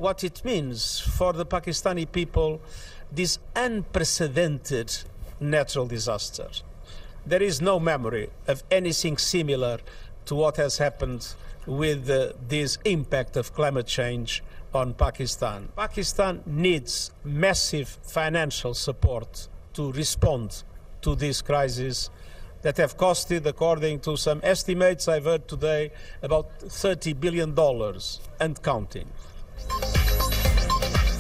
what it means for the Pakistani people, this unprecedented natural disaster. There is no memory of anything similar to what has happened with this impact of climate change on Pakistan. Pakistan needs massive financial support to respond to this crisis that have costed, according to some estimates I've heard today, about $30 billion and counting.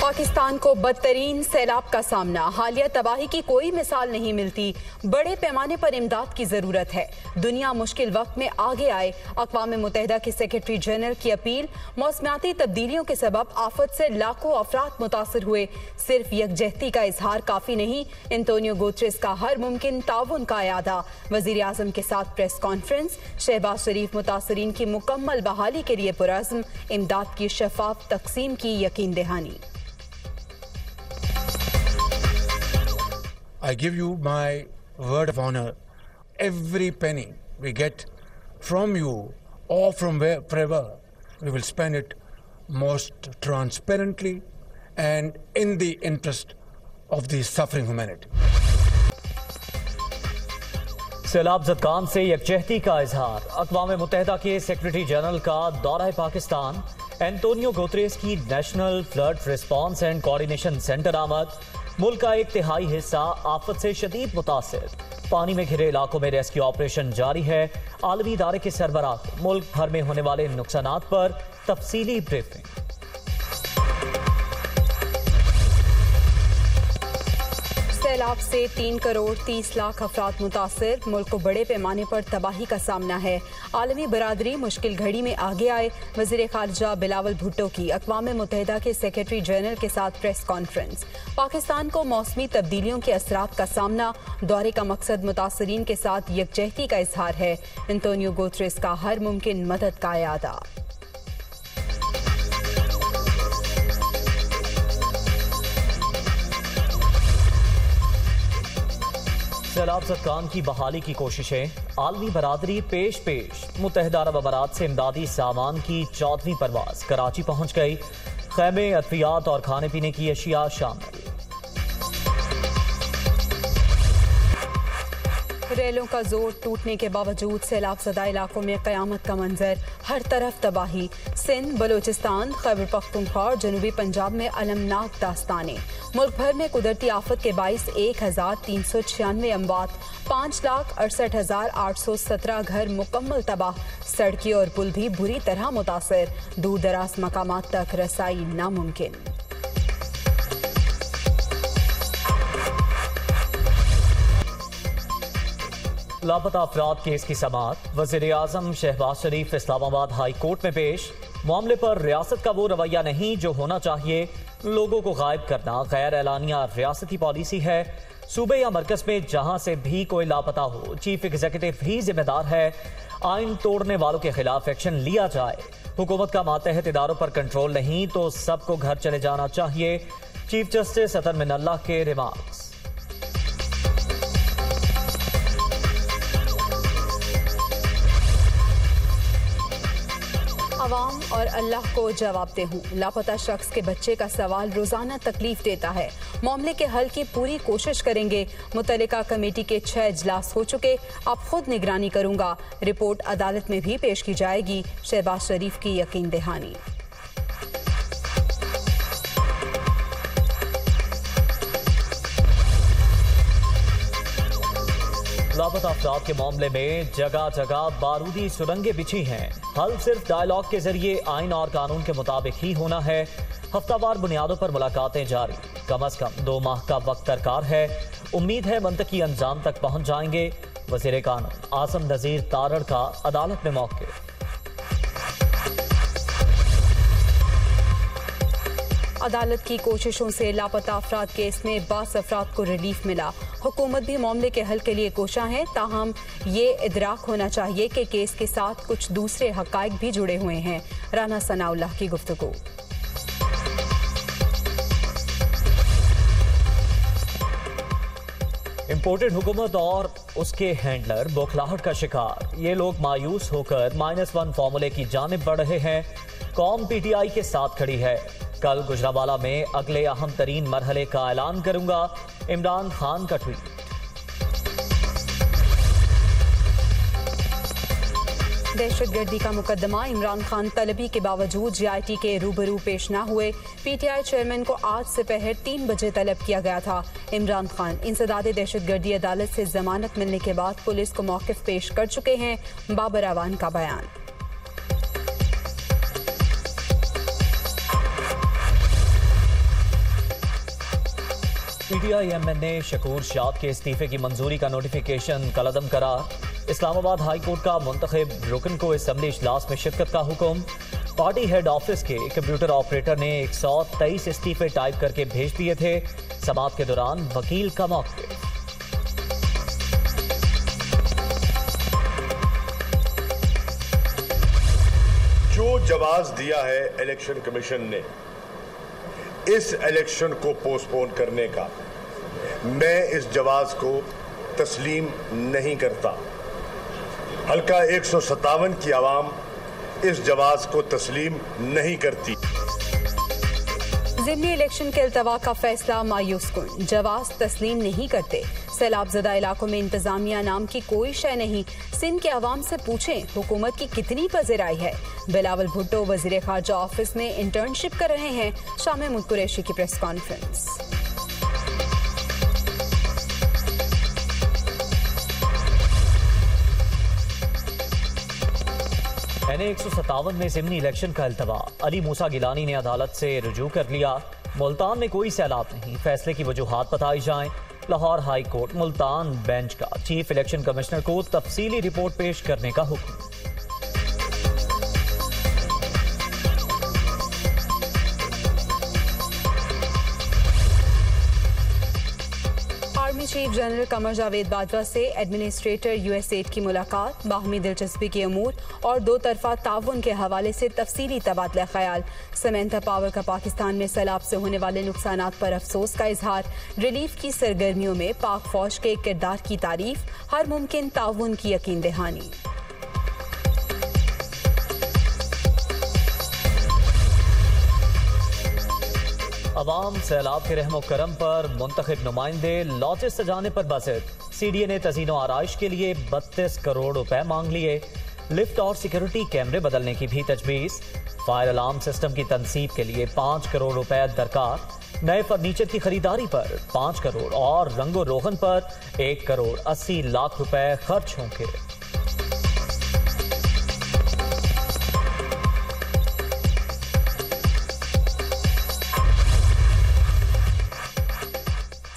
Pakistan को बदतरीन सैलाब का सामना, हालिया तबाही की कोई मिसाल नहीं मिलती। बड़े पैमाने पर इमदाद की जरूरत है। दुनिया मुश्किल वक्त में आगे आए। अक़वाम मुत्तहिदा के सेक्रेटरी जनरल की अपील। मौसमियाती तब्दीलियों के सबब आफत से लाखों अफराद मुतासर हुए। सिर्फ यकजहती का इजहार काफी नहीं, एंटोनियो गुतेरेस का हर मुमकिन ताउन का इरादा। वजीर आजम के साथ प्रेस कॉन्फ्रेंस। शहबाज शरीफ मुतासरीन की मुकम्मल बहाली के लिए पुरअज़्म। इमदाद की शफाफ तकसीम की यकीन दहानी। I give you my word of honor. Every penny we get from you or from wherever, we will spend it most transparently and in the interest of the suffering humanity. सैलाब ज़दगान से यकजहती का इजहार। अक़वाम मुत्तहिदा के सेक्रेटरी जनरल का दौरा Pakistan. Antonio Guterres की national flood response and coordination centre आमद। मुल्क का 1/3 हिस्सा आफत से शदीद मुतासिर। पानी में घिरे इलाकों में रेस्क्यू ऑपरेशन जारी है। आलमी इदारे के सरबराह मुल्क भर में होने वाले नुकसानात पर तफसीली ब्रीफिंग। सैलाब से 3 करोड़ 30 लाख अफराद मुतासिर। मुल्क को बड़े पैमाने पर तबाही का सामना है। आलमी बरादरी मुश्किल घड़ी में आगे आए। वज़ीर ख़ारिजा बिलावल भुट्टो की अक़वाम मुत्तहिदा के सेक्रेटरी जनरल के साथ प्रेस कॉन्फ्रेंस। पाकिस्तान को मौसमी तब्दीलियों के असरात का सामना। दौरे का मकसद मुतासरीन के साथ यकजहती का इजहार है। एंटोनियो गुतेरेस का हर मुमकिन मदद का इरादा। सैलाब ज़दगान की बहाली की कोशिशें। आलमी बरादरी पेश मुत्तहिदा अरब अमारात से इमदादी सामान की 14वीं परवाज कराची पहुंच गई। खैमे, अद्वियात और खाने पीने की अशिया शामिल। रेलों का जोर टूटने के बावजूद सैलाब ज़दा इलाकों में क़यामत का मंजर। हर तरफ तबाही। सिंध, बलोचिस्तान, खैबर पख्तूनख्वा और जनूबी पंजाब में अलमनाक दास्तानें। मुल्क भर में कुदरती आफत के बाइस 1396 अमवात। 5,68,817 घर मुकम्मल तबाह। सड़कें और पुल भी बुरी तरह मुतासर। दूर दराज मकामात तक रसाई नामुमकिन। लापता अफराद केस की समाअत। वज़ीर आज़म शहबाज शरीफ इस्लामाबाद हाई कोर्ट में पेश। मामले पर रियासत का वो रवैया नहीं जो होना चाहिए। लोगों को गायब करना गैर एलानिया रियासती पॉलिसी है। सूबे या मरकज में जहां से भी कोई लापता हो, चीफ एग्जीक्यूटिव ही जिम्मेदार है। आइन तोड़ने वालों के खिलाफ एक्शन लिया जाए। हुकूमत का मातहत इदारों पर कंट्रोल नहीं तो सबको घर चले जाना चाहिए। चीफ जस्टिस अतर मिनल्लाह के रिमार्क्स। अवाम और अल्लाह को जवाब दे हूँ। लापता शख्स के बच्चे का सवाल रोजाना तकलीफ देता है। मामले के हल की पूरी कोशिश करेंगे। मुतल्लिका कमेटी के 6 इजलास हो चुके। अब खुद निगरानी करूंगा। रिपोर्ट अदालत में भी पेश की जाएगी। शहबाज शरीफ की यकीन दहानी। लापता अफराद के मामले में जगह जगह बारूदी सुरंगें बिछी हैं। हल सिर्फ डायलॉग के जरिए आइन और कानून के मुताबिक ही होना है। हफ्तावार बुनियादों पर मुलाकातें जारी। कम अज कम 2 माह का वक्त दरकार है। उम्मीद है मंतकी अंजाम तक पहुंच जाएंगे। वज़ीर कानून आसम नज़ीर तारड़ का अदालत में मौके। अदालत की कोशिशों से लापता अफराद केस में 22 अफराद को रिलीफ मिला। हुकूमत भी मामले के हल के लिए कोशा है। ताहम ये इदराक होना चाहिए कि केस के साथ कुछ दूसरे हकायक भी जुड़े हुए हैं। राना सनाउल्लाह की गुफ्तगू। इम्पोर्टेड हुकूमत और उसके हैंडलर बौखलाहट का शिकार। ये लोग मायूस होकर -1 फार्मूले की जानिब बढ़ रहे हैं। कौम पीटीआई के साथ खड़ी है। कल गुजरावाला में अगले अहम तरीन मरहले का ऐलान करूंगा, इमरान खान का ट्वीट। दहशतगर्दी का मुकदमा, इमरान खान तलबी के बावजूद JIT के रूबरू पेश न हुए। PTI चेयरमैन को आज दोपहर 3 बजे तलब किया गया था। इमरान खान इंसदाद दहशतगर्दी अदालत से जमानत मिलने के बाद पुलिस को मौक़िफ़ पेश कर चुके हैं। बाबर अवान का बयान। PTI MN ने शकूर शाद के इस्तीफे की मंजूरी का नोटिफिकेशन कलअदम करार। इस्लामाबाद हाई कोर्ट का मुंतखब रुकन को असम्बली इजलास में शिरकत का हुक्म। पार्टी हेड ऑफिस के कंप्यूटर ऑपरेटर ने 123 इस्तीफे टाइप करके भेज दिए थे। समाअत के दौरान वकील का मौक़िफ़। जो जवाब दिया है इलेक्शन कमीशन ने इस इलेक्शन को पोस्टपोन करने का, मैं इस जवाब को तस्लीम नहीं करता। हल्का 157 की आवाम इस जवाब को तस्लीम नहीं करती। ज़िमनी इलेक्शन के अल्तवा का फैसला मायूस कुन, जवाब तस्लीम नहीं करते। सैलाब ज़दा इलाकों में इंतजामिया नाम की कोई शय नहीं। सिंध के अवाम से पूछें हुकूमत की कितनी पज़ीराई है। बिलावल भुट्टो वज़ीर ख़ारजा ऑफिस में इंटर्नशिप कर रहे हैं। शाह महमूद कुरैशी की प्रेस कॉन्फ्रेंस। NA 157 में ज़िमनी इलेक्शन का अल्तवा, अली मूसा गिलानी ने अदालत से रुजू कर लिया। मुल्तान में कोई सैलाब नहीं, फैसले की वजूहात बताई जाएं। Lahore high court Multan bench का चीफ इलेक्शन कमिश्नर को तफसीली रिपोर्ट पेश करने का हुक्म। Army chief general Qamar Javed Bajwa से एडमिनिस्ट्रेटर USAID की मुलाकात, बाहमी दिलचस्पी के अमूर और दो तरफा ताउन के हवाले से तफसीली तबादला ख्याल। समंता पावर का पाकिस्तान में सैलाब से होने वाले नुकसानात पर अफसोस का इजहार। रिलीफ की सरगर्मियों में पाक फौज के किरदार की तारीफ, हर मुमकिन ताउन की यकीन दहानी। अवाम सैलाब के रहमो करम पर मुंतखब नुमाइंदे लॉजेस सजाने पर बसत। CDA ने तज़ीनो आराइश के लिए 32 करोड़ रुपए मांग लिए। लिफ्ट और सिक्योरिटी कैमरे बदलने की भी तजवीज़। फायर अलार्म सिस्टम की तनसीब के लिए 5 करोड़ रुपए दरकार। नए फर्नीचर की खरीदारी पर 5 करोड़ और रंगो रोगन पर 1 करोड़ 80 लाख रुपए खर्च होंगे।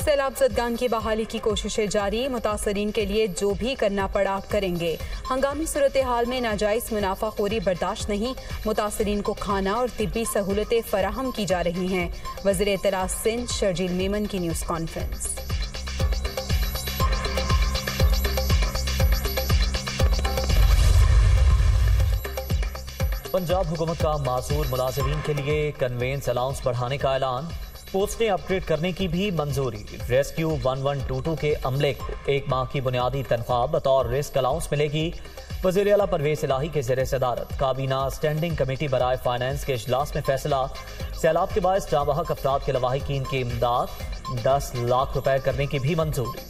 सैलाब ज़दगान की बहाली की कोशिशें जारी, मुतासरीन के लिए जो भी करना पड़ा करेंगे। हंगामी सूरत हाल में नाजायज़ मुनाफाखोरी बर्दाश्त नहीं, मुतासरीन को खाना और तिब्बी सहूलतें फराहम की जा रही हैं। वज़ीर इत्तलात सिंध शर्जील मेमन की न्यूज़ कॉन्फ्रेंस। पंजाब हुकूमत का मासूर मुलाजिमीन के लिए कन्वेंस अलाउंस बढ़ाने का ऐलान। पोस्टें अपग्रेड करने की भी मंजूरी। रेस्क्यू 1122 के अमले को 1 माह की बुनियादी तनख्वाह बतौर रिस्क अलाउंस मिलेगी। वज़ीर आला परवेज इलाही के ज़ेरे सदारत काबीना स्टैंडिंग कमेटी बराए फाइनेंस के इजलास में फैसला। सैलाब के बायस जाँ बहक अफराद के लवाहिकीन की इमदाद 10 लाख रुपए करने की भी मंजूरी।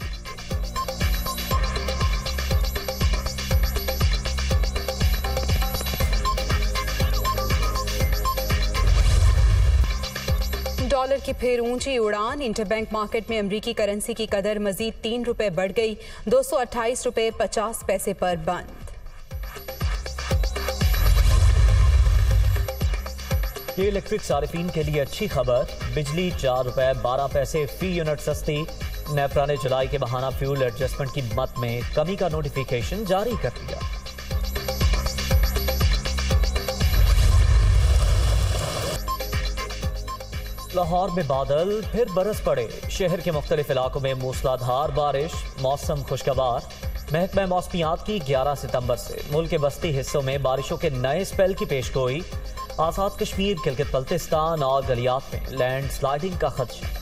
डॉलर की फिर ऊंची उड़ान। इंटरबैंक मार्केट में अमरीकी करेंसी की कदर मजीद 3 रुपए बढ़ गई, 228 रुपए 50 पैसे पर बंद। ये इलेक्ट्रिक सारिफीन के लिए अच्छी खबर, बिजली 4 रुपए 12 पैसे फी यूनिट सस्ती। नेपरा ने जुलाई के बहाना फ्यूल एडजस्टमेंट की मद में कमी का नोटिफिकेशन जारी कर दिया। लाहौर में बादल, फिर बरस पड़े। शहर के मुख्तलिफ इलाकों में मूसलाधार बारिश, मौसम खुशगवार। महकमा मौसमियात की 11 सितंबर से मुल्क के बस्ती हिस्सों में बारिशों के नए स्पेल की पेशगोई। आजाद कश्मीर, गिलगित बल्तिस्तान और गलियात में लैंड स्लाइडिंग का खदशा।